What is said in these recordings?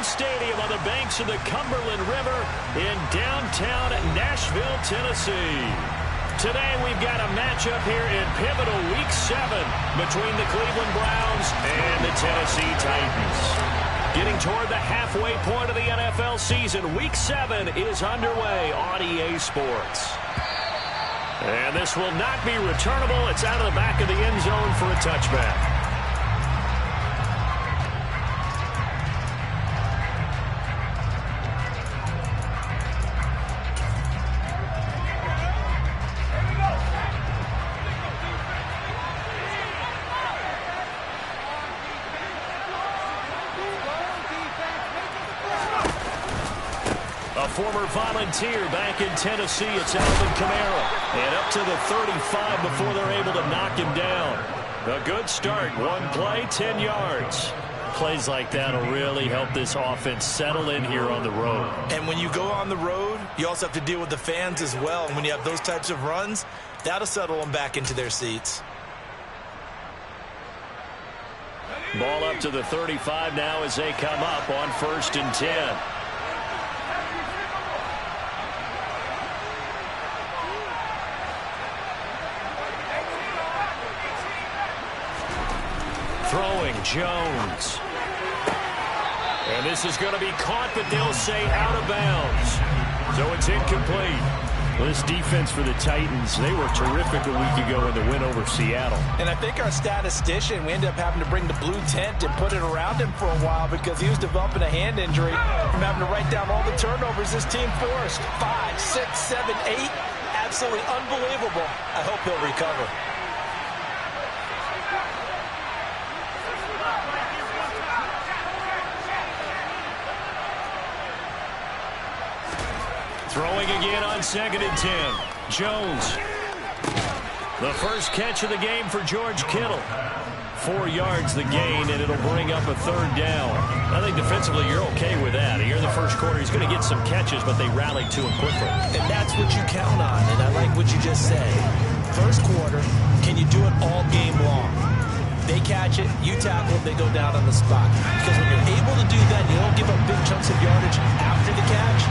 Stadium on the banks of the Cumberland River in downtown Nashville, Tennessee. Today we've got a matchup here in pivotal Week 7 between the Cleveland Browns and the Tennessee Titans. Getting toward the halfway point of the NFL season, Week 7 is underway on EA Sports. And this will not be returnable. It's out of the back of the end zone for a touchback. Former volunteer back in Tennessee, it's Alvin Kamara. And up to the 35 before they're able to knock him down. A good start. One play, 10 yards. Plays like that will really help this offense settle in here on the road. And when you go on the road, you also have to deal with the fans as well. And when you have those types of runs, that'll settle them back into their seats. Ball up to the 35 now as they come up on 1st and 10. Throwing Jones. And this is going to be caught, but they'll say out of bounds. So it's incomplete. Well, this defense for the Titans, they were terrific a week ago in the win over Seattle. And I think our statistician, we ended up having to bring the blue tent and put it around him for a while because he was developing a hand injury from having to write down all the turnovers this team forced. 5, 6, 7, 8. Absolutely unbelievable. I hope he'll recover. Throwing again on 2nd and 10. Jones. The first catch of the game for George Kittle. 4 yards the gain, and it'll bring up a 3rd down. I think defensively you're okay with that. Here in the first quarter, he's going to get some catches, but they rallied to him quickly. And that's what you count on, and I like what you just said. First quarter, can you do it all game long? They catch it, you tackle, they go down on the spot. Because when you're able to do that, you don't give up big chunks of yardage after the catch.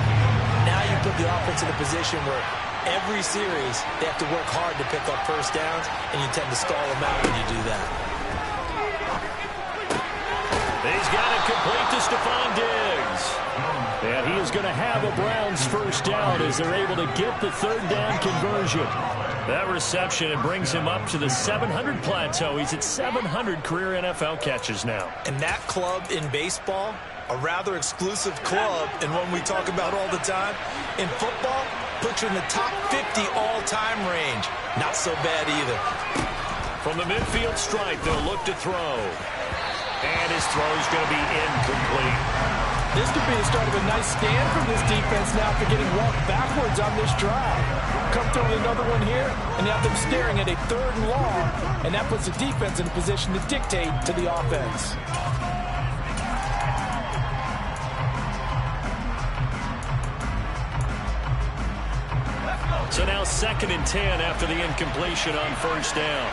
Now you put the offense in a position where every series they have to work hard to pick up first downs, and you tend to stall them out when you do that. He's got it complete to Stephon Diggs. And he is going to have a Browns first down as they're able to get the 3rd down conversion. That reception, it brings him up to the 700 plateau. He's at 700 career NFL catches now. And that club in baseball, a rather exclusive club, and one we talk about all the time. In football, puts you in the top 50 all-time range. Not so bad either. From the midfield stripe, they'll look to throw. And his throw is going to be incomplete. This could be the start of a nice stand from this defense now after getting walked backwards on this drive. Come through with another one here, and you have them staring at a 3rd and long, and that puts the defense in a position to dictate to the offense. So now 2nd and 10 after the incompletion on 1st down.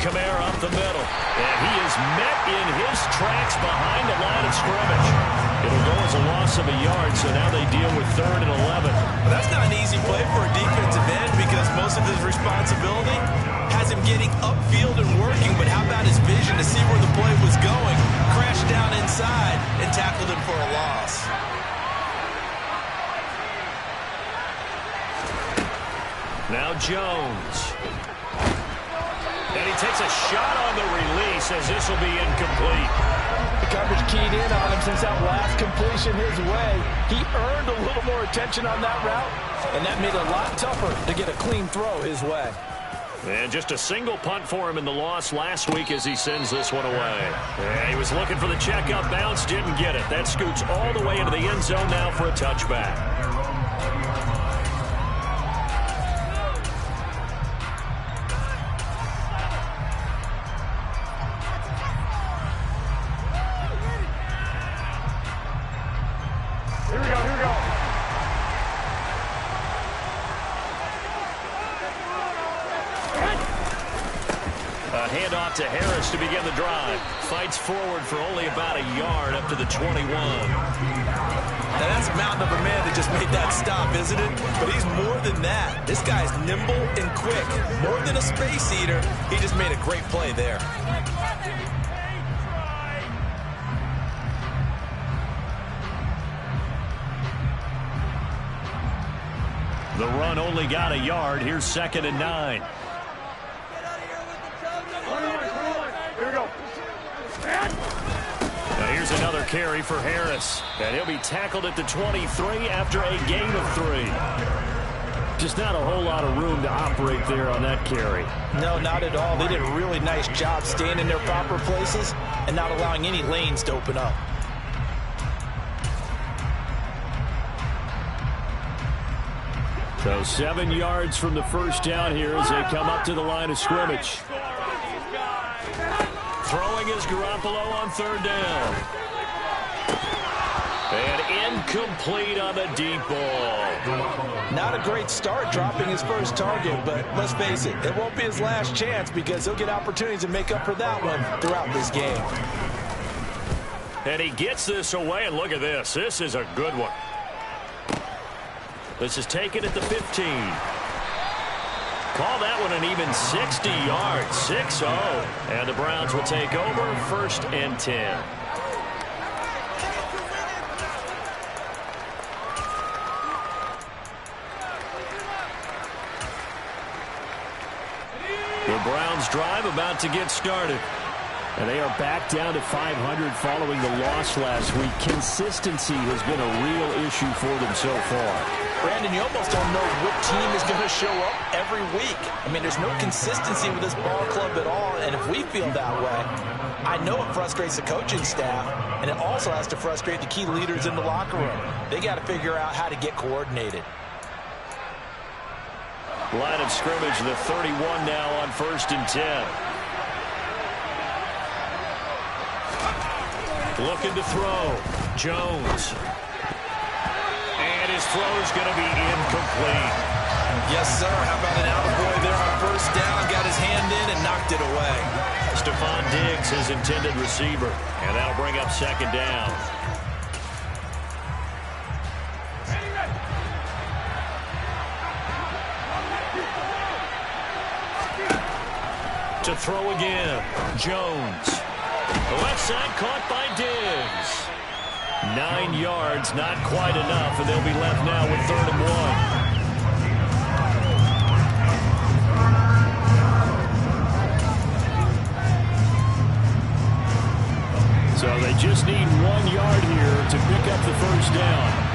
Kamara up the middle. And he is met in his tracks behind the line of scrimmage. It'll go as a loss of a yard, so now they deal with 3rd and 11. Well, that's not an easy play for a defensive end because most of his responsibility has him getting upfield and working, but how about his vision to see where the play was going, crashed down inside, and tackled him for a loss. Now Jones. And he takes a shot on the release as this will be incomplete. The coverage keyed in on him since that last completion his way. He earned a little more attention on that route, and that made it a lot tougher to get a clean throw his way. And just a single punt for him in the loss last week as he sends this one away. And he was looking for the checkup bounce, didn't get it. That scoots all the way into the end zone now for a touchback. out to Harris to begin the drive. Fights forward for only about a yard up to the 21. Now that's a mountain of a man that just made that stop, isn't it? But he's more than that. This guy's nimble and quick. More than a space eater, he just made a great play there. The run only got a yard. Here's 2nd and 9. Now here's another carry for Harris. And he'll be tackled at the 23 after a gain of 3. Just not a whole lot of room to operate there on that carry. No, not at all. They did a really nice job staying in their proper places and not allowing any lanes to open up. So 7 yards from the first down here as they come up to the line of scrimmage. Throwing is Garoppolo on 3rd down. And incomplete on the deep ball. Not a great start dropping his first target, but let's face it, it won't be his last chance because he'll get opportunities to make up for that one throughout this game. And he gets this away, and look at this. This is a good one. This is taken at the 15. Call that one an even 60 yards, 6-0. And the Browns will take over 1st and 10. The Browns drive about to get started. And they are back down to 500 following the loss last week. Consistency has been a real issue for them so far. Brandon, you almost don't know what team is going to show up every week. I mean, there's no consistency with this ball club at all, and if we feel that way, I know it frustrates the coaching staff, and it also has to frustrate the key leaders in the locker room. They got to figure out how to get coordinated. Line of scrimmage, the 31 now on 1st and 10. Looking to throw. Jones. And his throw is going to be incomplete. Yes, sir. How about an attaboy there on 1st down? Got his hand in and knocked it away. Stephon Diggs, his intended receiver. And that'll bring up 2nd down. To throw again. Jones. Left side caught by Diggs. 9 yards, not quite enough, and they'll be left now with 3rd and 1. So they just need 1 yard here to pick up the 1st down.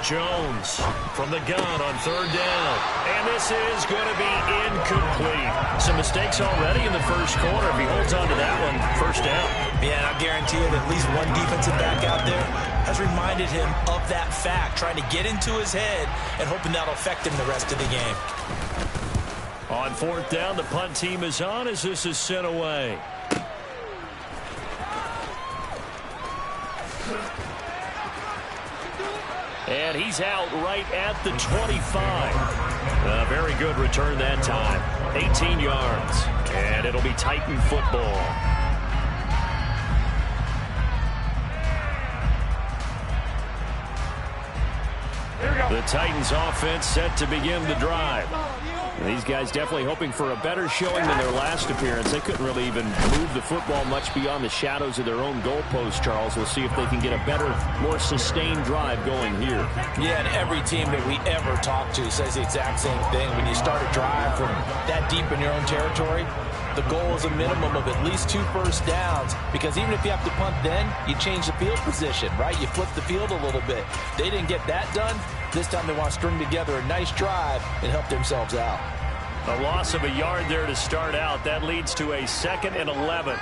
Jones from the gun on 3rd down. And this is going to be incomplete. Some mistakes already in the first quarter. If he holds on to that one, 1st down. Yeah, I guarantee you that at least one defensive back out there has reminded him of that fact, trying to get into his head and hoping that'll affect him the rest of the game. On 4th down, the punt team is on as this is sent away. And he's out right at the 25. A very good return that time. 18 yards. And it'll be Titan football. The Titans offense set to begin the drive. These guys definitely hoping for a better showing than their last appearance. They couldn't really even move the football much beyond the shadows of their own goalpost, Charles. We'll see if they can get a better, more sustained drive going here. Yeah, and every team that we ever talk to says the exact same thing. When you start a drive from that deep in your own territory, the goal is a minimum of at least 2 first downs, because even if you have to punt then, you change the field position, right? You flip the field a little bit. They didn't get that done. This time they want to string together a nice drive and help themselves out. A loss of a yard there to start out. That leads to a 2nd and 11.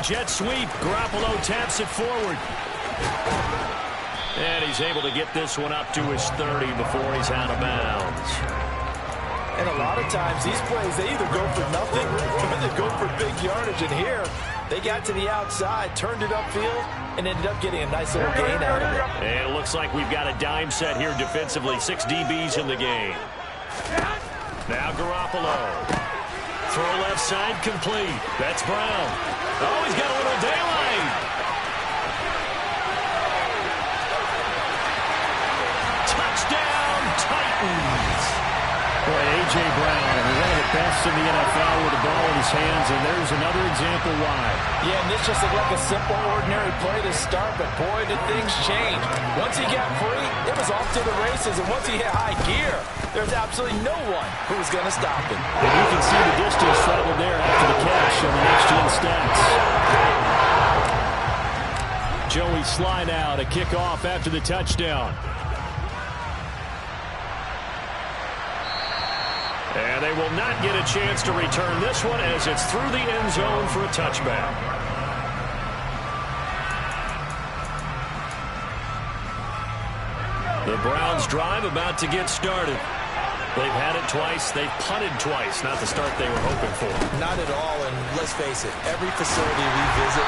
Jet sweep. Garoppolo taps it forward. And he's able to get this one up to his 30 before he's out of bounds. And a lot of times these plays, they either go for nothing or they go for big yardage. And here, They got to the outside, turned it upfield, and ended up getting a nice little gain out of it. And it looks like we've got a dime set here defensively. 6 DBs in the game. Now Garoppolo. Throw left side complete. That's Brown. Oh, he's got a little daylight. Touchdown, Titans. Boy, A.J. Brown, one of the best in the NFL with the ball in his hands, and there's another example why. Yeah, and this just looked like a simple, ordinary play to start, but boy, did things change. Once he got free, it was off to the races, and once he hit high gear, there's absolutely no one who was going to stop him. And you can see the distance traveled there after the catch on the next-gen stats. Joey Sly now to kick off after the touchdown. And they will not get a chance to return this one as it's through the end zone for a touchback. The Browns drive about to get started. They've had it twice. They've punted twice. Not the start they were hoping for. Not at all, and let's face it, every facility we visit,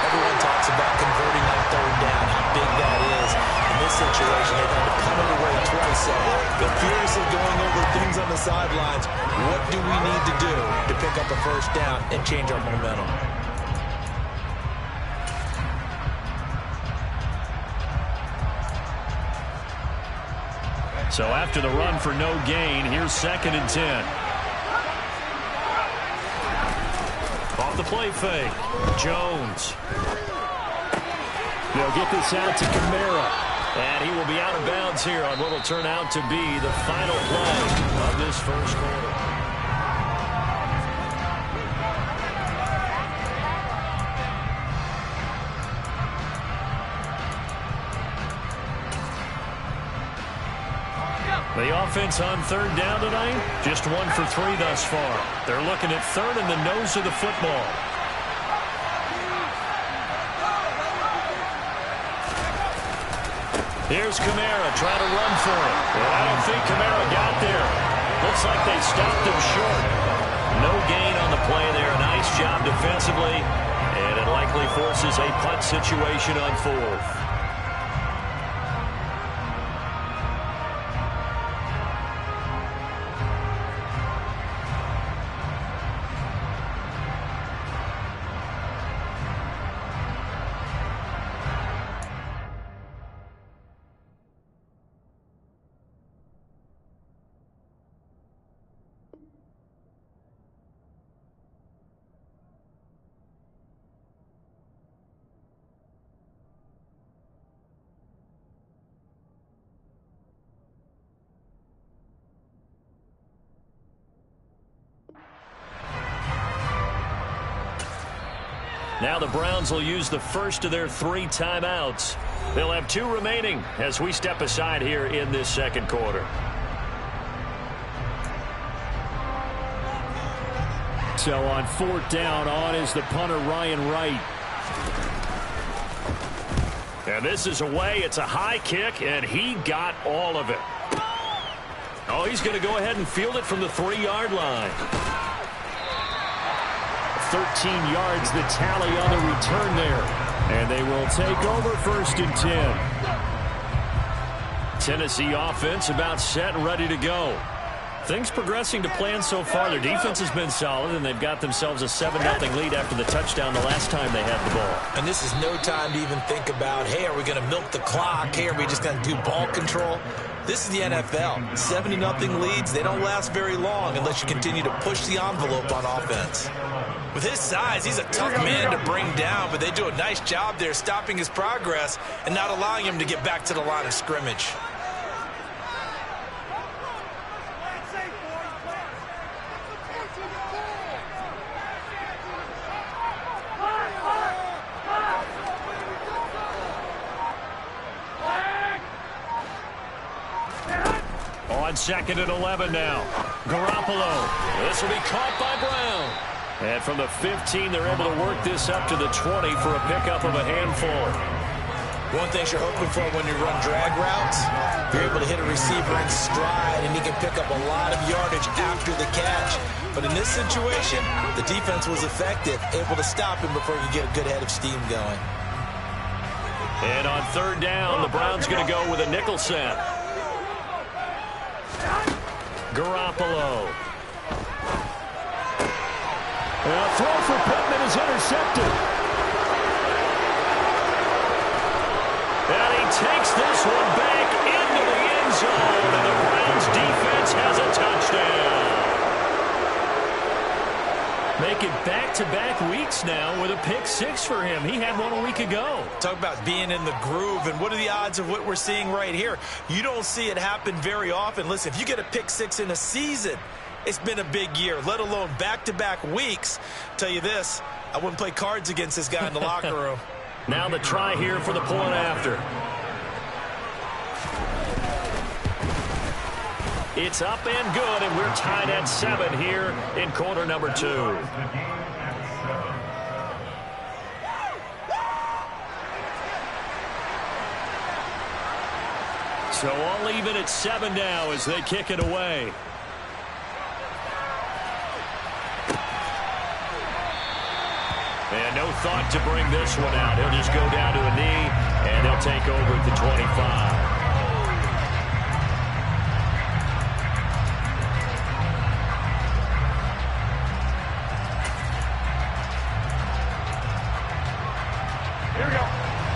everyone talks about converting on third down, how big that is. In this situation, they've had to punt it away twice, so they're furiously going over things on the sidelines. What do we need to do to pick up a first down and change our momentum? So after the run for no gain, here's 2nd and 10. Off the play fake. Jones. They'll get this out to Kamara. And he will be out of bounds here on what will turn out to be the final play of this first quarter. The offense on third down tonight, just 1 for 3 thus far. They're looking at third in the nose of the football. Here's Kamara trying to run for it. And I don't think Kamara got there. Looks like they stopped him short. No gain on the play there. Nice job defensively. And it likely forces a punt situation on 4th. Now the Browns will use the first of their 3 timeouts. They'll have 2 remaining as we step aside here in this second quarter. So on 4th down, on is the punter, Ryan Wright. And this is away. It's a high kick, and he got all of it. Oh, he's going to go ahead and field it from the 3-yard line. 13 yards, the tally on the return there. And they will take over 1st and 10. Tennessee offense about set and ready to go. Things progressing to plan so far. Their defense has been solid, and they've got themselves a 7-0 lead after the touchdown the last time they had the ball. And this is no time to even think about, hey, are we going to milk the clock? Hey, are we just going to do ball control? This is the NFL. 7-0 leads, they don't last very long unless you continue to push the envelope on offense. With his size, he's a tough man to bring down, but they do a nice job there stopping his progress and not allowing him to get back to the line of scrimmage. On 2nd and 11 now. Garoppolo. This will be caught by Brown. And from the 15, they're able to work this up to the 20 for a pickup of a handful. One thing you're hoping for when you run drag routes, you're able to hit a receiver in stride, and he can pick up a lot of yardage after the catch. But in this situation, the defense was effective, able to stop him before you get a good head of steam going. And on third down, the Browns going to go with a nickel set. Garoppolo. A throw for Pittman is intercepted. And he takes this one back into the end zone, and the Browns defense has a touchdown. Make it back-to-back weeks now with a pick six for him. He had one a week ago. Talk about being in the groove, and what are the odds of what we're seeing right here? You don't see it happen very often. Listen, if you get a pick six in a season, it's been a big year, let alone back-to-back weeks. Tell you this, I wouldn't play cards against this guy in the locker room. Now the try here for the point after. It's up and good, and we're tied at 7 here in quarter number 2. So all even at 7 now as they kick it away. And no thought to bring this one out. He'll just go down to a knee, and they'll take over at the 25.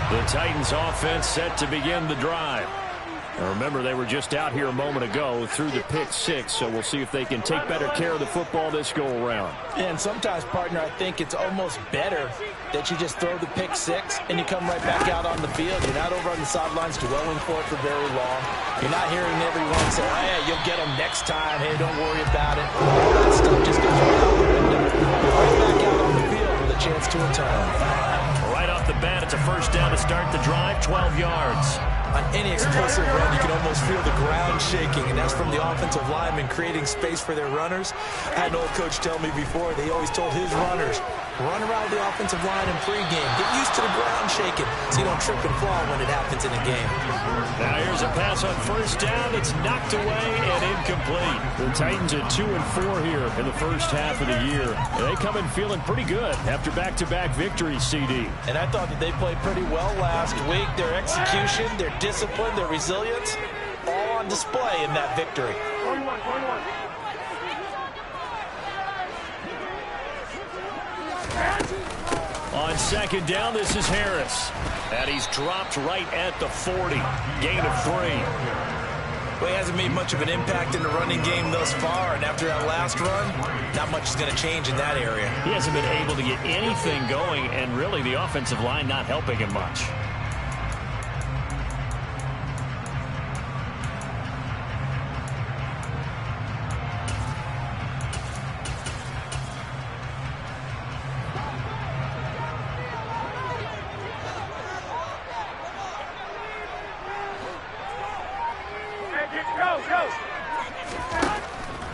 The Titans offense set to begin the drive. Now remember, they were just out here a moment ago through the pick six, so we'll see if they can take better care of the football this go around. And sometimes, partner, I think it's almost better that you just throw the pick six and you come right back out on the field. You're not over on the sidelines dwelling for it for very long. You're not hearing everyone say, hey, you'll get them next time. Hey, don't worry about it. All that stuff just goes right out the window. You're right back out on the field with a chance to return. Right off the bat, it's a first down to start the drive, 12 yards. On any explosive run, you can almost feel the ground shaking, and that's from the offensive linemen creating space for their runners. I had an old coach tell me before, they always told his runners, run around the offensive line in pregame. Get used to the ground shaking so you don't trip and fall when it happens in a game. Now here's a pass on first down. It's knocked away and incomplete. The Titans at 2-4 here in the first half of the year. They come in feeling pretty good after back-to-back victories, CD. And I thought that they played pretty well last week. Their execution, their discipline, their resilience, all on display in that victory. On second down, this is Harris. And he's dropped right at the 40. Gain of 3. Well, he hasn't made much of an impact in the running game thus far, and after that last run, not much is going to change in that area. He hasn't been able to get anything going, and really the offensive line not helping him much.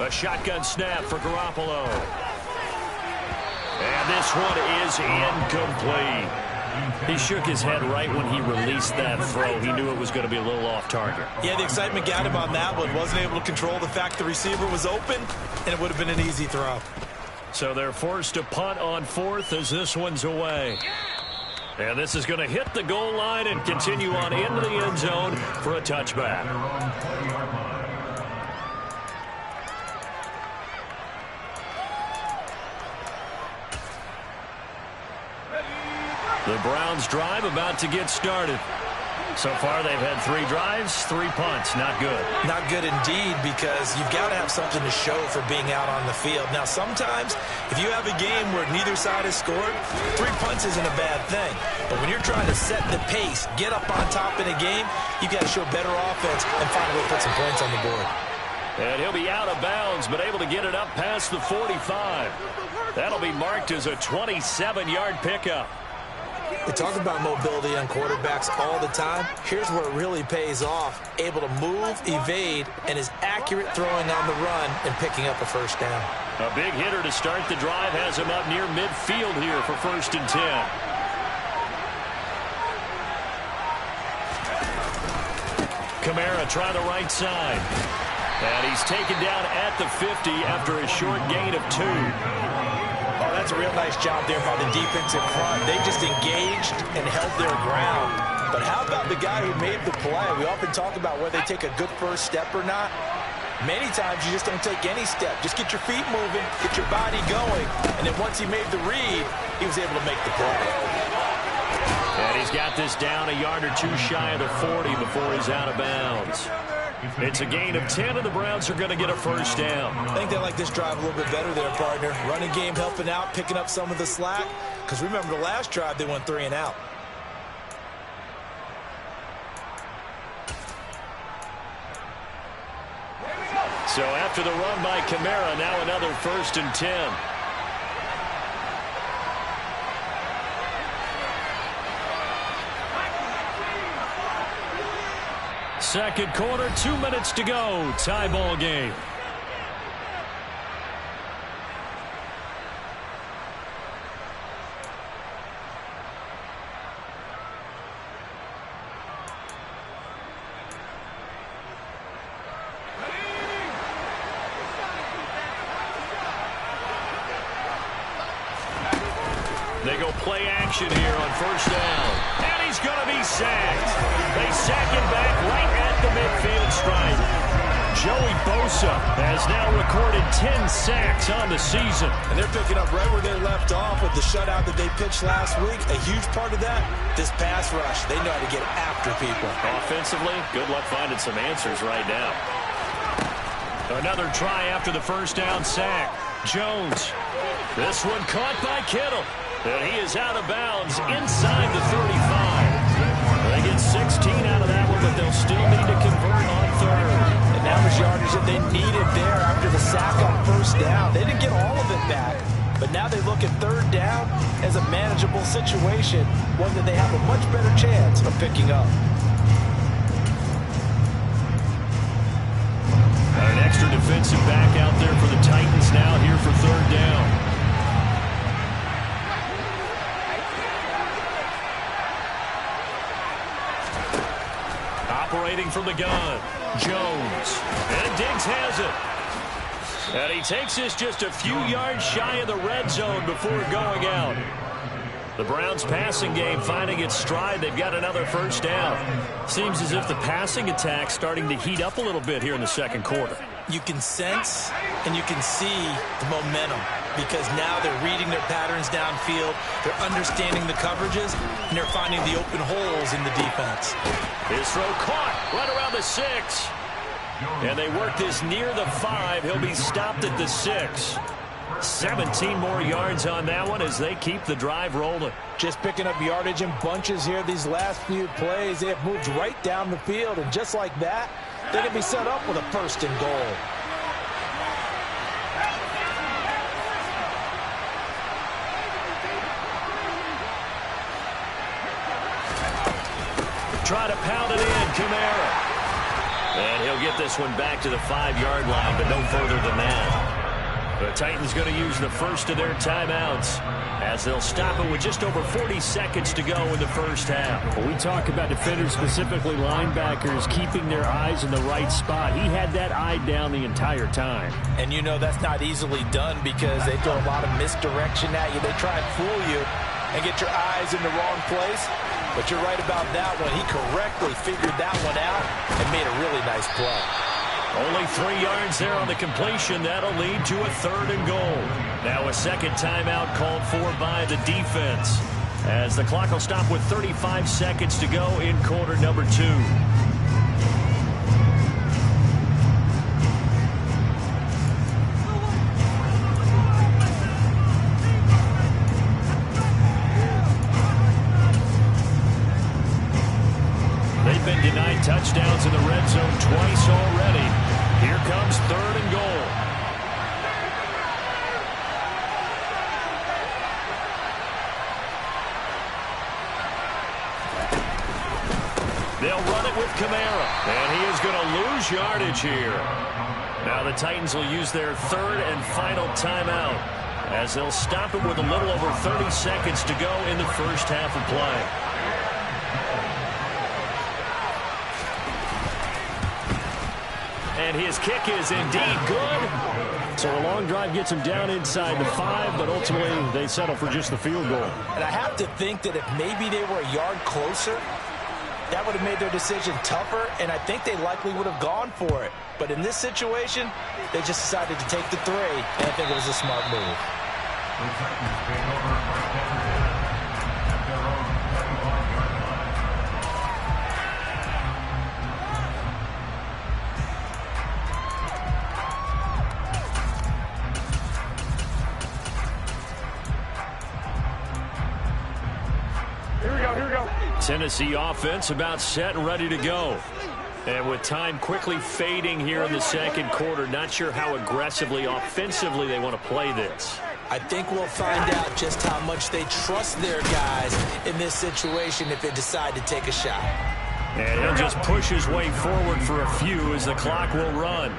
A shotgun snap for Garoppolo. And this one is incomplete. He shook his head right when he released that throw. He knew it was going to be a little off target. Yeah, the excitement got him on that one. Wasn't able to control the fact the receiver was open, and it would have been an easy throw. So they're forced to punt on fourth as this one's away. And this is going to hit the goal line and continue on into the end zone for a touchback. The Browns drive about to get started. So far, they've had 3 drives, 3 punts. Not good. Not good indeed, because you've got to have something to show for being out on the field. Now, sometimes, if you have a game where neither side has scored, 3 punts isn't a bad thing. But when you're trying to set the pace, get up on top in a game, you've got to show better offense and find a way to put some points on the board. And he'll be out of bounds, but able to get it up past the 45. That'll be marked as a 27-yard pickup. We talk about mobility on quarterbacks all the time. Here's where it really pays off. Able to move, evade, and is accurate throwing on the run and picking up a first down. A big hitter to start the drive has him up near midfield here for 1st and 10. Kamara trying the right side. And he's taken down at the 50 after a short gain of 2. Oh, that's a real nice job there by the defense in front. They just engaged and held their ground. But how about the guy who made the play? We often talk about whether they take a good first step or not. Many times you just don't take any step. Just get your feet moving, get your body going, and then once he made the read, he was able to make the play. And he's got this down a yard or 2 shy of the 40 before he's out of bounds. It's a gain of 10, and the Browns are going to get a first down. I think they like this drive a little bit better there, partner. Running game helping out, picking up some of the slack. Because remember, the last drive, they went 3 and out. So after the run by Kamara, now another 1st and 10. Second quarter, 2 minutes to go. Tie ball game. They go play action here on first down. And he's going to be sacked. They sack him back right at the midfield stripe. Joey Bosa has now recorded 10 sacks on the season. And they're picking up right where they left off with the shutout that they pitched last week. A huge part of that, this pass rush. They know how to get after people. Offensively, good luck finding some answers right now. Another try after the first down sack. Jones. This one caught by Kittle. And he is out of bounds inside the 35. They get 16 out of that one, but they'll still need to convert on third. And that was yardage that they needed there after the sack on first down. They didn't get all of it back, but now they look at third down as a manageable situation, one that they have a much better chance of picking up. An extra defensive back out there for the Titans now here for third down. Operating from the gun, Jones. And Diggs has it. And he takes this just a few yards shy of the red zone before going out. The Browns' passing game finding its stride. They've got another first down. Seems as if the passing attack's starting to heat up a little bit here in the second quarter. You can sense and you can see the momentum because now they're reading their patterns downfield. They're understanding the coverages, and they're finding the open holes in the defense. His throw caught right around the 6. And they work this near the 5. He'll be stopped at the 6. 17 more yards on that one as they keep the drive rolling. Just picking up yardage in bunches here these last few plays. They have moved right down the field, and just like that, they're going to be set up with a 1st and goal. Try to pound it in, Kamara. And he'll get this one back to the 5-yard line, but no further than that. The Titans going to use the first of their timeouts as they'll stop it with just over 40 seconds to go in the first half. When we talk about defenders, specifically linebackers, keeping their eyes in the right spot, he had that eye down the entire time. And you know that's not easily done because they throw a lot of misdirection at you. They try and fool you and get your eyes in the wrong place. But you're right about that one. He correctly figured that one out and made a really nice play. Only 3 yards there on the completion. That'll lead to a 3rd and goal. Now a second timeout called for by the defense as the clock will stop with 35 seconds to go in quarter number 2. They've been denied touchdowns in the red zone twice already. Here comes 3rd and goal. They'll run it with Kamara, and he is going to lose yardage here. Now the Titans will use their 3rd and final timeout as they'll stop it with a little over 30 seconds to go in the first half of play. And his kick is indeed good. So a long drive gets him down inside the 5, but ultimately they settle for just the field goal. And I have to think that if maybe they were a yard closer, that would have made their decision tougher, and I think they likely would have gone for it. But in this situation, they just decided to take the 3, and I think it was a smart move. Tennessee offense about set and ready to go. And with time quickly fading here in the second quarter, not sure how aggressively, offensively they want to play this. I think we'll find out just how much they trust their guys in this situation if they decide to take a shot. And he'll just push his way forward for a few as the clock will run.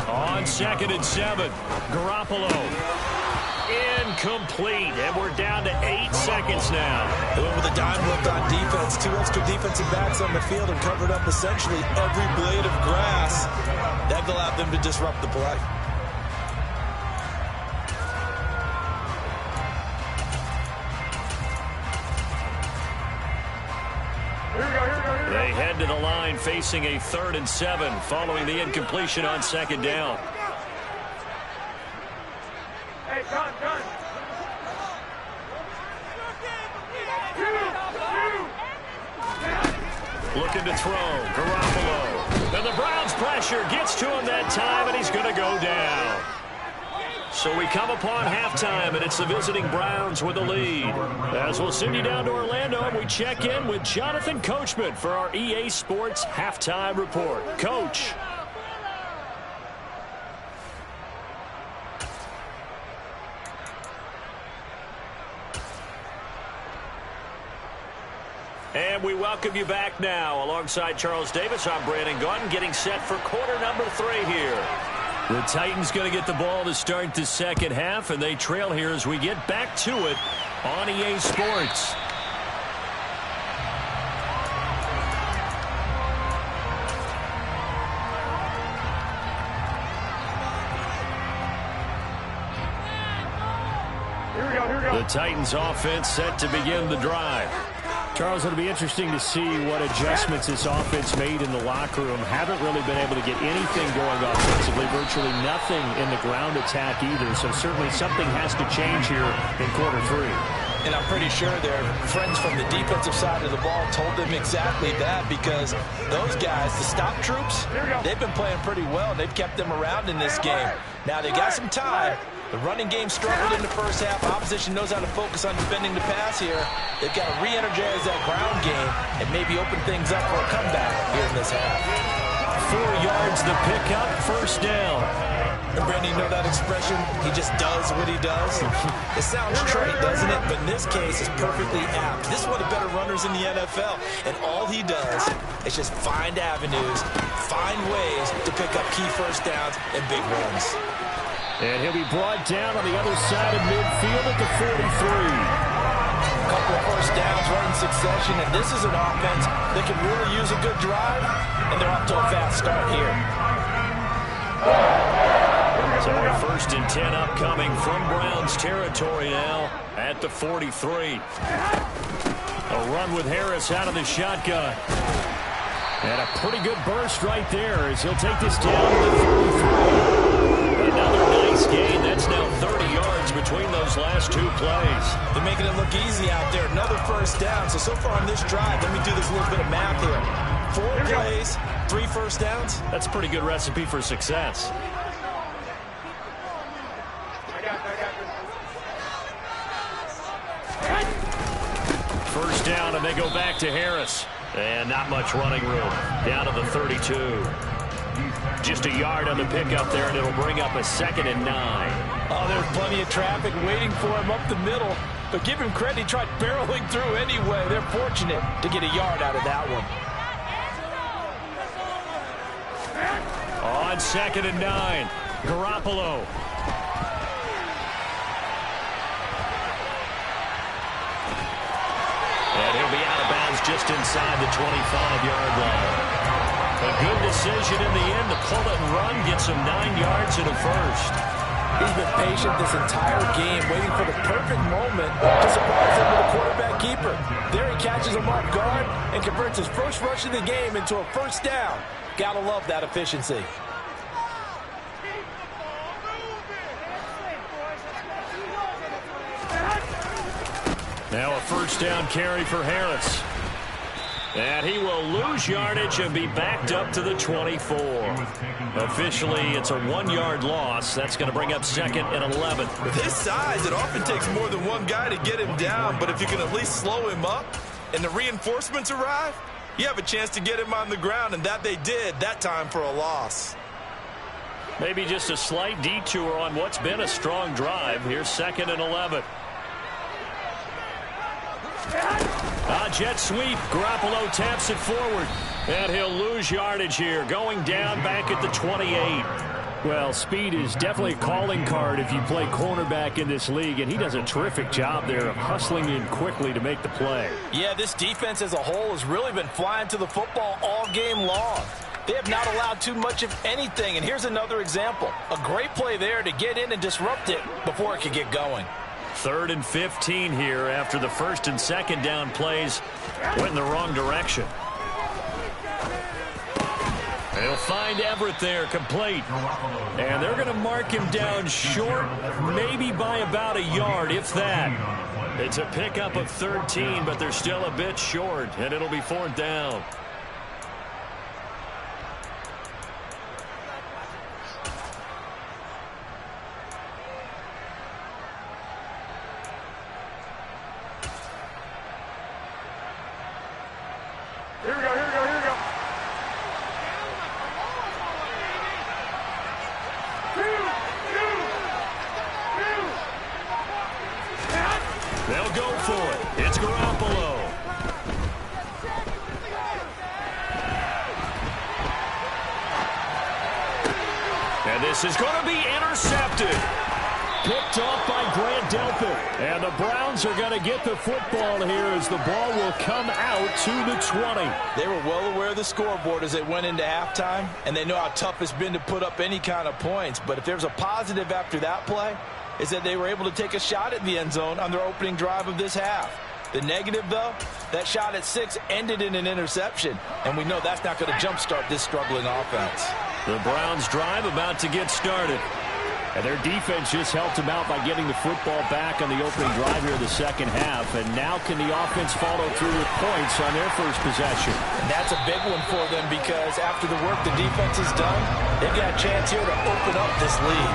On 2nd and 7, Garoppolo. Incomplete, and we're down to 8 seconds now. They went with a dime look on defense. 2 extra defensive backs on the field and covered up essentially every blade of grass. That allowed them to disrupt the play. They head to the line facing a 3rd and 7 following the incompletion on 2nd down. Looking to throw, Garoppolo. And the Browns' pressure gets to him that time, and he's going to go down. So we come upon halftime, and it's the visiting Browns with the lead. As we'll send you down to Orlando, and we check in with Jonathan Coachman for our EA Sports Halftime Report. Coach. And we welcome you back now. Alongside Charles Davis, I'm Brandon Gaudin, getting set for quarter number 3 here. The Titans going to get the ball to start the second half, and they trail here as we get back to it on EA Sports. The Titans offense set to begin the drive. Charles, it'll be interesting to see what adjustments this offense made in the locker room. Haven't really been able to get anything going offensively, virtually nothing in the ground attack either. So certainly something has to change here in quarter 3. And I'm pretty sure their friends from the defensive side of the ball told them exactly that, because those guys, the stop troops, they've been playing pretty well. They've kept them around in this game. Now they got some time. The running game struggled in the first half. Opposition knows how to focus on defending the pass here. They've got to re-energize that ground game and maybe open things up for a comeback here in this half. 4 yards the pickup, 1st down. And Brandon, you know that expression? He just does what he does. It sounds trite, doesn't it? But in this case, it's perfectly apt. This is one of the better runners in the NFL. And all he does is just find avenues, find ways to pick up key first downs and big runs. And he'll be brought down on the other side of midfield at the 43. A couple of first downs right in succession, and this is an offense that can really use a good drive, and they're off to a fast start here. So a 1st and 10 upcoming from Browns territory now at the 43. A run with Harris out of the shotgun. And a pretty good burst right there as he'll take this down to the 33. Another nice gain. That's now 30 yards between those last 2 plays. They're making it look easy out there. Another first down. So far on this drive, let me do this little bit of math here. 4 plays, 3 first downs. That's a pretty good recipe for success. First down, and they go back to Harris. And not much running room. Down to the 32. Just a yard on the pickup there, and it'll bring up a 2nd and 9. Oh, there's plenty of traffic waiting for him up the middle. But give him credit, he tried barreling through anyway. They're fortunate to get a yard out of that one. On 2nd and 9, Garoppolo. And he'll be out of bounds just inside the 25-yard line. A good decision in the end to pull it and run, gets him 9 yards and a first. He's been patient this entire game, waiting for the perfect moment to surprise him with a quarterback keeper. There he catches him off guard and converts his first rush of the game into a first down. Gotta love that efficiency. Now a first down carry for Harris. And he will lose yardage and be backed up to the 24. Officially, it's a 1-yard loss. That's going to bring up 2nd and 11. With his size, it often takes more than one guy to get him down. But if you can at least slow him up and the reinforcements arrive, you have a chance to get him on the ground, and that they did that time for a loss. Maybe just a slight detour on what's been a strong drive. Here's 2nd and 11. Jet sweep. Garoppolo taps it forward. And he'll lose yardage here. Going down back at the 28. Well, speed is definitely a calling card if you play cornerback in this league, and he does a terrific job there of hustling in quickly to make the play. Yeah, this defense as a whole has really been flying to the football all game long. They have not allowed too much of anything, and here's another example. A great play there to get in and disrupt it before it could get going. 3rd and 15 here after the 1st and 2nd down plays went in the wrong direction. They'll find Everett there, complete. And they're going to mark him down short, maybe by about a yard, if that. It's a pickup of 13, but they're still a bit short, and it'll be 4th down. They'll go for it. It's Garoppolo. And this is going to be intercepted. Picked off by Grant Delpit. And the Browns are going to get the football here as the ball will come out to the 20. They were well aware of the scoreboard as they went into halftime, and they know how tough it's been to put up any kind of points. But if there's a positive after that play, is that they were able to take a shot at the end zone on their opening drive of this half. The negative, though, that shot at 6 ended in an interception, and we know that's not going to jumpstart this struggling offense. The Browns drive about to get started. And their defense just helped them out by getting the football back on the opening drive here in the second half. And now can the offense follow through with points on their first possession? And that's a big one for them because after the work the defense has done, they've got a chance here to open up this lead.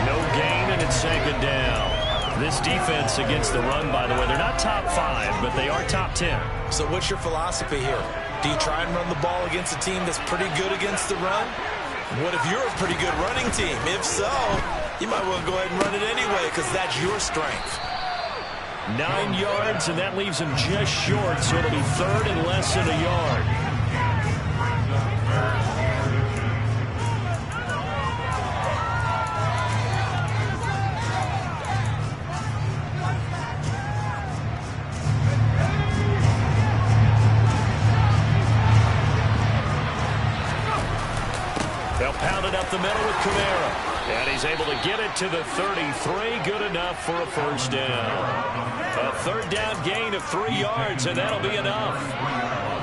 No gain, and it's 2nd down. This defense against the run, by the way, they're not top 5, but they are top 10. So what's your philosophy here? Do you try and run the ball against a team that's pretty good against the run? What if you're a pretty good running team? If so, you might well go ahead and run it anyway because that's your strength. 9 yards, and that leaves him just short, so it'll be 3rd and less than a yard. They'll pound it up the middle with Kamara. And he's able to get it to the 33. Good enough for a first down. A 3rd down gain of 3 yards, and that'll be enough.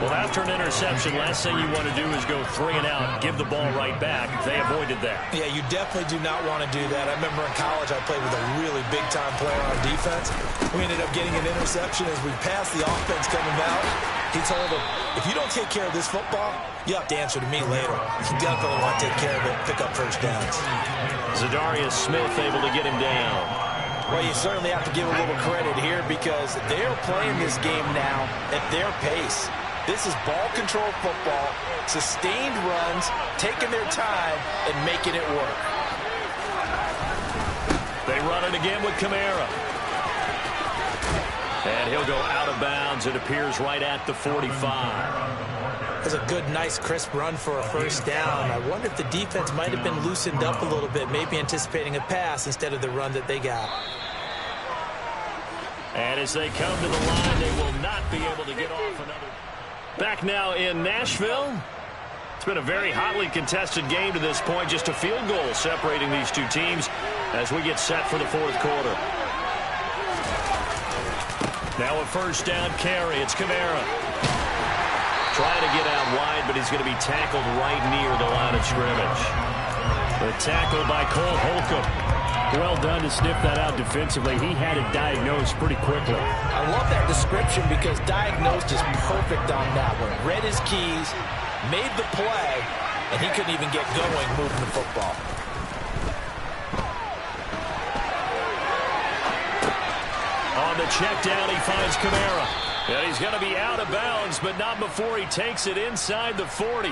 Well, after an interception, last thing you want to do is go 3 and out, give the ball right back. They avoided that. Yeah, you definitely do not want to do that. I remember in college I played with a really big-time player on defense. We ended up getting an interception as we passed the offense coming out. He told him, if you don't take care of this football, you have to answer to me later. You definitely want to take care of it, pick up first downs. Zadarius Smith able to get him down. Well, you certainly have to give a little credit here because they're playing this game now at their pace. This is ball control football, sustained runs, taking their time, and making it work. They run it again with Kamara. And he'll go out of bounds. It appears right at the 45. That's a good, nice, crisp run for a first down. I wonder if the defense might have been loosened up a little bit, maybe anticipating a pass instead of the run that they got. And as they come to the line, they will not be able to get off another. Back now in Nashville. It's been a very hotly contested game to this point. Just a field goal separating these two teams as we get set for the fourth quarter. Now a first down carry. It's Kamara. Trying to get out wide, but he's going to be tackled right near the line of scrimmage. The tackle by Cole Holcomb. Well done to sniff that out defensively. He had it diagnosed pretty quickly. I love that description because diagnosed is perfect on that one. Read his keys, made the play, and he couldn't even get going moving the football. On the check down, he finds Kamara. And he's going to be out of bounds, but not before he takes it inside the 40.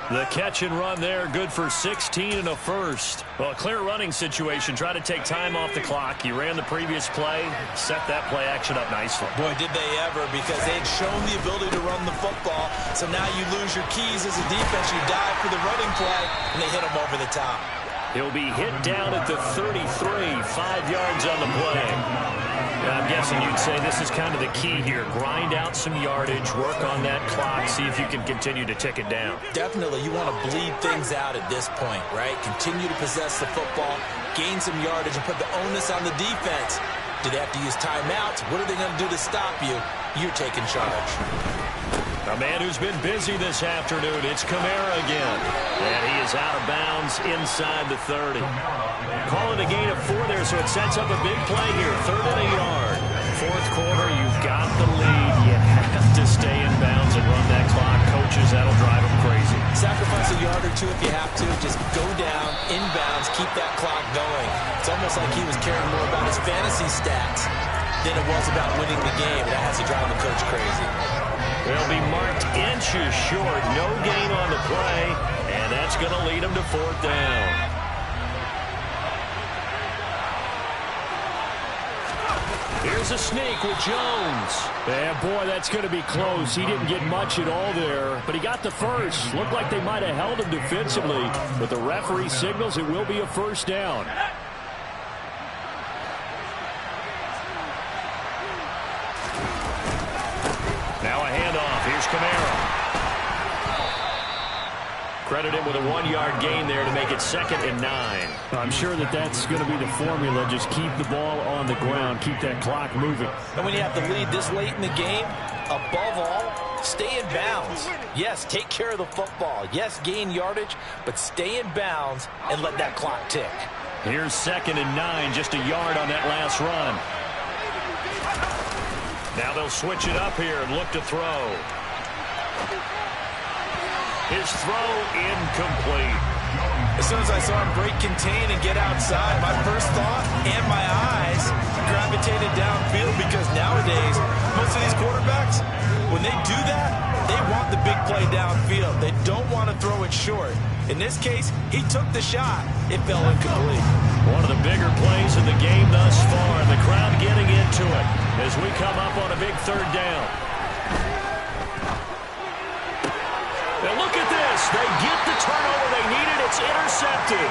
The catch and run there, good for 16 and a first. Well, a clear running situation. Try to take time off the clock. He ran the previous play, set that play action up nicely. Boy, did they ever, because they had shown the ability to run the football. So now you lose your keys as a defense. You dive for the running play, and they hit him over the top. He'll be hit down at the 33, 5 yards on the play. I'm guessing you'd say this is kind of the key here. Grind out some yardage, work on that clock, see if you can continue to tick it down. Definitely, you want to bleed things out at this point, right? Continue to possess the football, gain some yardage, and put the onus on the defense. Do they have to use timeouts? What are they going to do to stop you? You're taking charge. A man who's been busy this afternoon, it's Kamara again. And he is out of bounds inside the 30. Call it a gain of 4 there, so it sets up a big play here. 3rd and a yard. Fourth quarter, you've got the lead. You have to stay in bounds and run that clock. Coaches, that'll drive them crazy. Sacrifice a yard or two if you have to. Just go down, inbounds, keep that clock going. It's almost like he was caring more about his fantasy stats than it was about winning the game. That has to drive the coach crazy. They'll be marked inches short. No gain on the play, and that's going to lead them to 4th down. Here's a sneak with Jones. Yeah, boy, that's going to be close. He didn't get much at all there, but he got the first. Looked like they might have held him defensively, but the referee signals it will be a first down. Now a handoff. Here's Kamara. Credited with a 1-yard gain there to make it 2nd and 9. I'm sure that's going to be the formula. Just keep the ball on the ground. Keep that clock moving. And when you have the lead this late in the game, above all, stay in bounds. Yes, take care of the football. Yes, gain yardage, but stay in bounds and let that clock tick. Here's 2nd and 9, just a yard on that last run. Now they'll switch it up here and look to throw. His throw incomplete. As soon as I saw him break contain and get outside, my first thought and my eyes gravitated downfield, because nowadays, most of these quarterbacks, when they do that, they want the big play downfield. They don't want to throw it short. In this case, he took the shot. It fell incomplete. One of the bigger plays in the game thus far, and the crowd getting into it as we come up on a big 3rd down. And look at this. They get the turnover they needed. It's intercepted.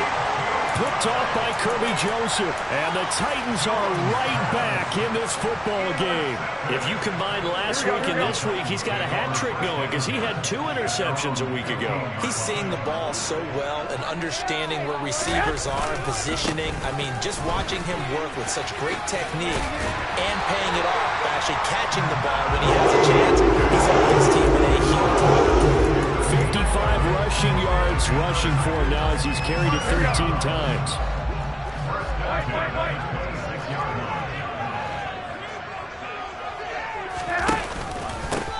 Picked off by Kirby Joseph. And the Titans are right back in this football game. If you combine last week and this week, he's got a hat trick going because he had 2 interceptions a week ago. He's seeing the ball so well and understanding where receivers are and positioning. I mean, just watching him work with such great technique and paying it off by actually catching the ball when he has a chance. He's helped his team in a huge way. 55 rushing yards rushing for him now as he's carried it 13 times.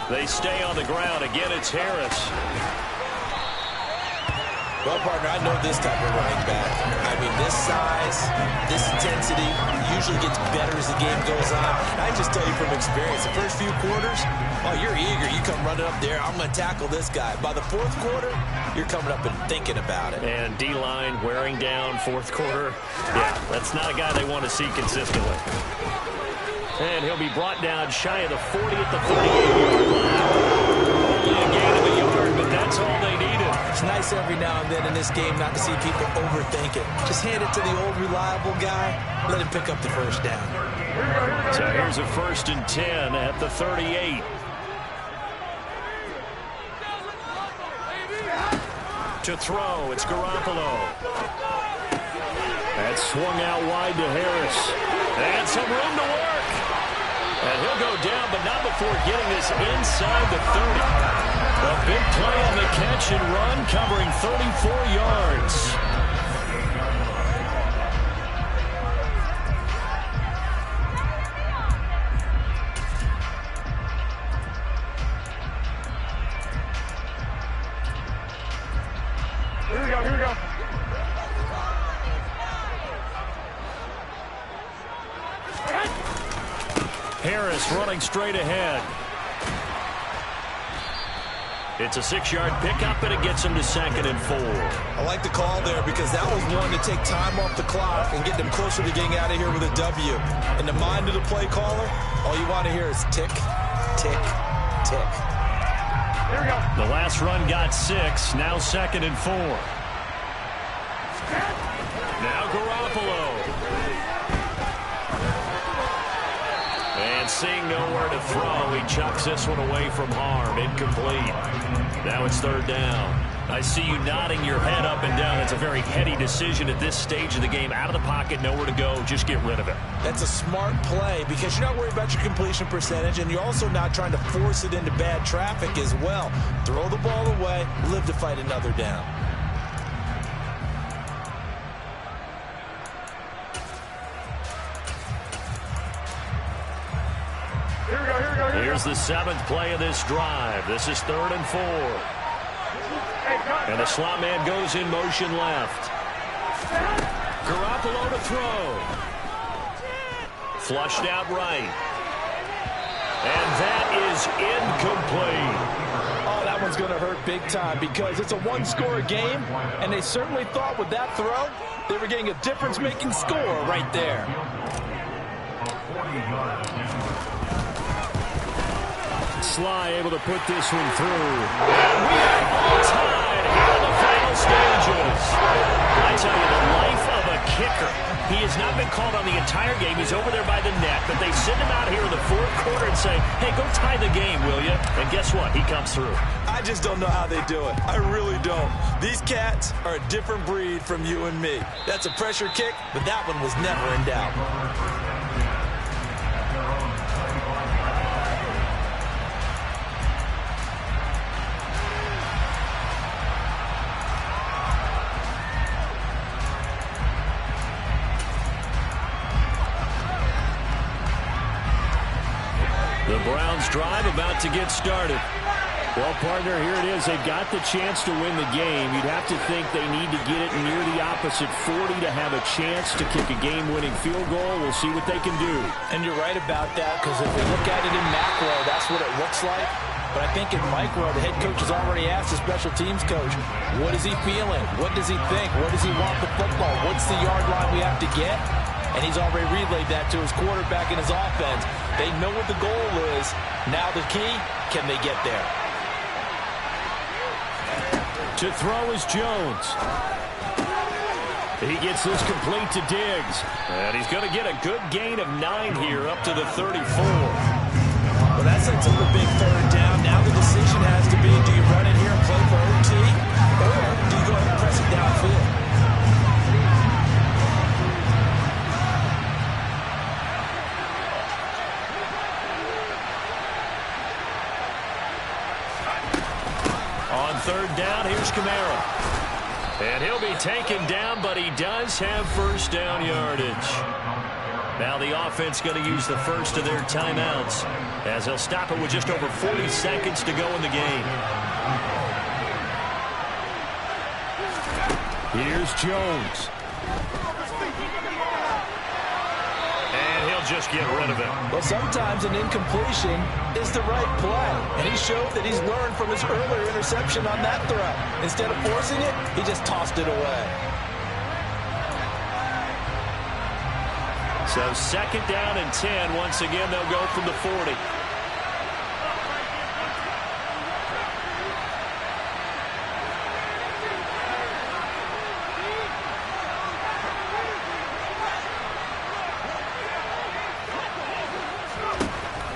They stay on the ground. Again, it's Harris. Well, partner, I know this type of running back. I mean, this size, this intensity usually gets better as the game goes on. And I just tell you from experience, the first few quarters, oh, you're eager. You come running up there, I'm going to tackle this guy. By the 4th quarter, you're coming up and thinking about it. And D-line wearing down 4th quarter. Yeah, that's not a guy they want to see consistently. And he'll be brought down shy of the 40 at the 38-yard line. A gain of a yard, but that's all they needed. It's nice every now and then in this game not to see people overthink it. Just hand it to the old reliable guy. Let him pick up the first down. So here's a 1st and 10 at the 38. To throw, it's Garoppolo. That's swung out wide to Harris. And some room to work. And he'll go down, but not before getting this inside the 30. A big play on the catch and run, covering 34 yards. Here we go. Harris running straight ahead. It's a 6-yard pickup, and it gets him to 2nd and 4. I like the call there because that was one to take time off the clock and get them closer to getting out of here with a W. In the mind of the play caller, all you want to hear is tick, tick, tick. Here we go. The last run got 6, now 2nd and 4. Now Garoppolo. And seeing nowhere to throw, he chucks this one away from harm. Incomplete. Now it's 3rd down. I see you nodding your head up and down. It's a very heady decision at this stage of the game. Out of the pocket, nowhere to go. Just get rid of it. That's a smart play because you're not worried about your completion percentage, and you're also not trying to force it into bad traffic as well. Throw the ball away, live to fight another down. Here's the 7th play of this drive. This is 3rd and 4. And the slot man goes in motion left. Garoppolo to throw. Flushed out right. And that is incomplete. Oh, that one's going to hurt big time because it's a one-score game, and they certainly thought with that throw they were getting a difference-making score right there. Sly able to put this one through. And we are all tied here in the final stages. I tell you, the life of a kicker. He has not been called on the entire game. He's over there by the net, but they send him out here in the 4th quarter and say, hey, go tie the game, will you? And guess what? He comes through. I just don't know how they do it. I really don't. These cats are a different breed from you and me. That's a pressure kick, but that one was never in doubt. The Browns drive about to get started. Well, partner, here it is. They've got the chance to win the game. You'd have to think they need to get it near the opposite 40 to have a chance to kick a game-winning field goal. We'll see what they can do. And you're right about that because if we look at it in macro, that's what it looks like. But I think in micro, the head coach has already asked the special teams coach, what is he feeling? What does he think? Where does he want the football? What's the yard line we have to get? And he's already relayed that to his quarterback and his offense. They know what the goal is. Now the key, can they get there? To throw is Jones. He gets this complete to Diggs. And he's going to get a good gain of 9 here up to the 34. Well, that sets up a big 3rd down. Now the decision has to be, do you run it here and play for OT, or do you go ahead and press it downfield? On 3rd down, here's Kamara. And he'll be taken down, but he does have 1st down yardage. Now the offense going to use the first of their timeouts as they'll stop it with just over 40 seconds to go in the game. Here's Jones. And he'll just get rid of it. Well, sometimes an incompletion is the right play. And he showed that he's learned from his earlier interception on that throw. Instead of forcing it, he just tossed it away. So 2nd down and 10. Once again, they'll go from the 40.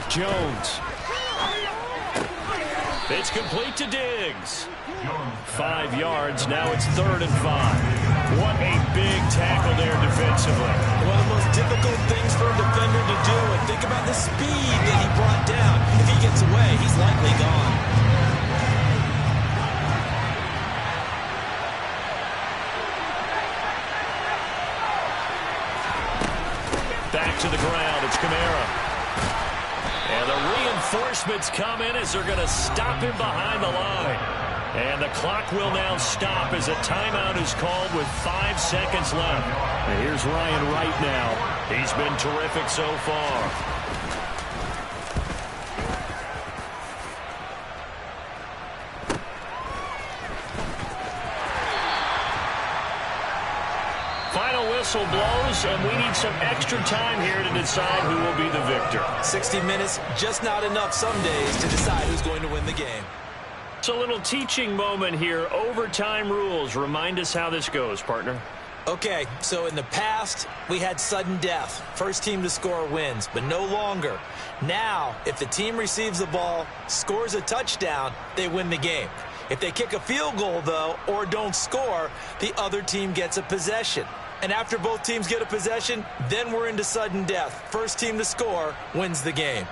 Jones. It's complete to Diggs. 5 yards. Now it's 3rd and 5. What a big tackle there defensively. One of the most difficult things for a defender to do. And think about the speed that he brought down. If he gets away, he's likely gone. Back to the ground. It's Kamara. And the reinforcements come in as they're going to stop him behind the line. And the clock will now stop as a timeout is called with 5 seconds left. And here's Ryan Wright now. He's been terrific so far. Final whistle blows, and we need some extra time here to decide who will be the victor. 60 minutes, just not enough some days to decide who's going to win the game. It's a little teaching moment here. Overtime rules. Remind us how this goes, partner. Okay, so in the past, we had sudden death. First team to score wins, but no longer. Now, if the team receives the ball, scores a touchdown, they win the game. If they kick a field goal, though, or don't score, the other team gets a possession. And after both teams get a possession, then we're into sudden death. First team to score wins the game.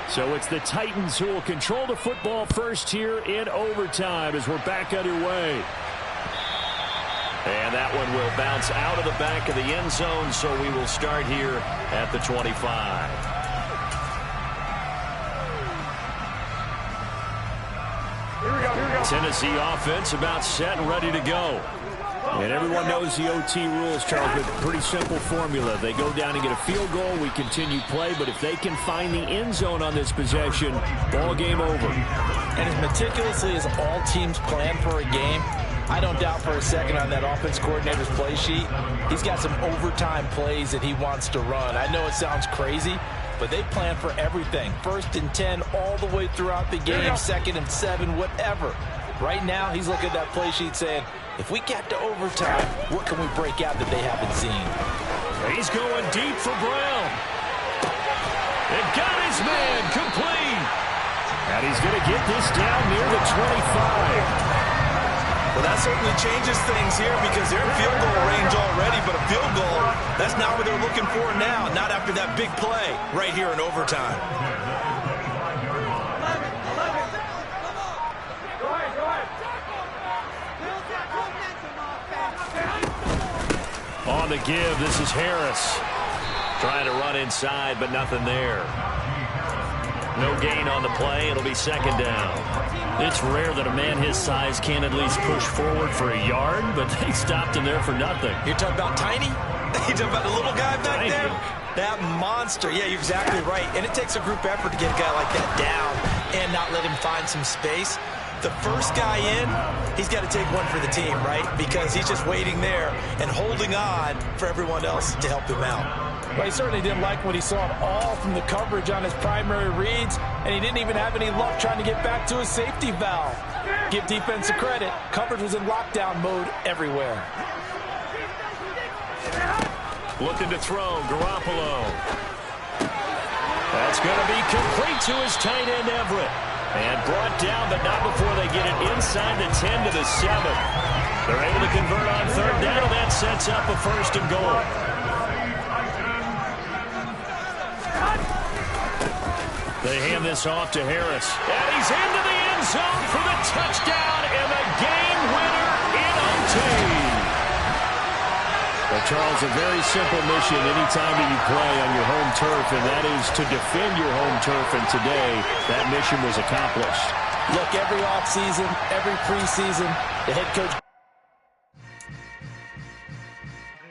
So it's the Titans who will control the football first here in overtime as we're back underway. And that one will bounce out of the back of the end zone, so we will start here at the 25. Here we go. Tennessee offense about set and ready to go. And everyone knows the OT rules, Charles, but pretty simple formula. They go down and get a field goal, we continue play, but if they can find the end zone on this possession, ball game over. And as meticulously as all teams plan for a game, I don't doubt for a second on that offense coordinator's play sheet, he's got some overtime plays that he wants to run. I know it sounds crazy, but they plan for everything. 1st and 10 all the way throughout the game, 2nd and 7, whatever. Right now, he's looking at that play sheet saying, if we get to overtime, what can we break out that they haven't seen? He's going deep for Brown. And got his man complete. And he's going to get this down near the 25. Well, that certainly changes things here because they're in field goal range already, but a field goal, that's not what they're looking for now, not after that big play right here in overtime. On the give, this is Harris. Trying to run inside, but nothing there. No gain on the play. It'll be 2nd down. It's rare that a man his size can at least push forward for a yard, but they stopped him there for nothing. You're talking about tiny? You're talking about the little guy back Tiny. there? That monster. Yeah, you're exactly right. And it takes a group effort to get a guy like that down and not let him find some space. The first guy in, he's got to take one for the team, right? Because he's just waiting there and holding on for everyone else to help him out. Well, he certainly didn't like what he saw at all from the coverage on his primary reads, and he didn't even have any luck trying to get back to his safety valve. Give defense a credit. Coverage was in lockdown mode everywhere. Looking to throw, Garoppolo. That's going to be complete to his tight end, Everett. And brought down, but not before they get it inside the 10 to the 7. They're able to convert on 3rd down, and that sets up a 1st and goal. They hand this off to Harris. And he's into the end zone for the touchdown and the game winner in OT. Well, Charles, a very simple mission anytime that you play on your home turf, and that is to defend your home turf, and today that mission was accomplished. Look, every offseason, every preseason, the head coach